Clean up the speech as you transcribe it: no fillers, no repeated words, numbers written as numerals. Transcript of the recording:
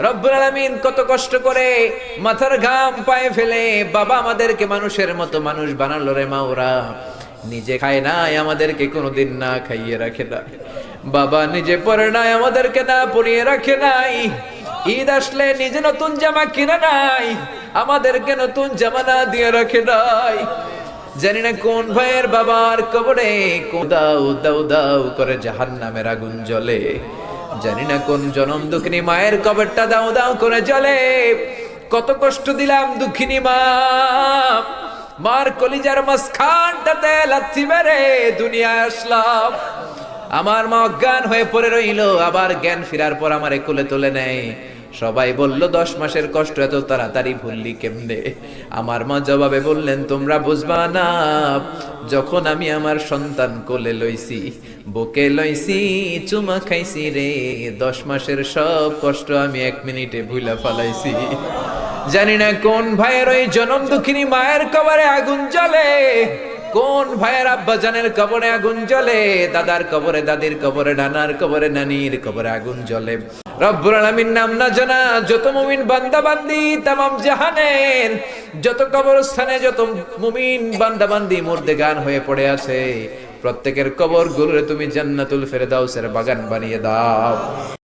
রব্বুল আলামিন কত কষ্ট করে মাথার ঘাম পায়ে ফেলে বাবা আমাদেরকে মানুষের মতো মানুষ বানালো রে মাওরা। নিজে খায় নাই, আমাদেরকে কোনোদিন না খাইয়ে রাখে না। বাবা নিজে পরে নাই, আমাদেরকে না পরিয়ে রাখে নাই। ঈদ আসলে নিজে নতুন জামা কিনে নাই, আমাদেরকে নতুন জামা না দিয়ে রাখে নাই। জানি না কোন ভাইয়ের বাবার কবরে দাউ দাউ দাউ করে জাহান্নামের আগুন জ্বলে। জানি না কোন জনম দুঃখিনী মায়ের কবরটা দাউ দাউ করে জ্বলে। কত কষ্ট দিলাম দুঃখিনী মা, মার কলিজার মাঝখানটাতে লাথি মেরে দুনিয়ায় আসলাম। আমার মা অজ্ঞান হয়ে পড়ে রইল, আবার জ্ঞান ফিরার পর আমারে কোলে তুলে নেয়। সবাই বলল 10 মাসের কষ্ট এত তাড়াতাড়ি ভুললি কেমনে? আমার মা জবাবে বললেন, তোমরা বুঝবা না, যখন আমি আমার সন্তান কোলে লইছি, বুকে লইছি, চুমা খাইছি রে, 10 মাসের সব কষ্ট আমি 1 মিনিটে ভুলা ফেলাইছি। জানি না কোন ভাইয়ের ওই জনম দুঃখিনী মায়ের কবরে আগুন জ্বলে, কোন ভাইয়ের আব্বাজানের কবরে আগুন জ্বলে, দাদার কবরে, দাদির কবরে, নানার কবরে, নানির কবরে আগুন জ্বলে। রব্বুল আলামিন নাম না জানা যত মুমিন বান্দা বান্দি তামাম জাহানের যত কবরস্থানে যত মুমিন বান্দা বান্দি মুর্দেগান হয়ে পড়ে আছে, প্রত্যেকের কবর গুলোরে তুমি জান্নাতুল ফেরদাউসের বাগান বানিয়ে দাও।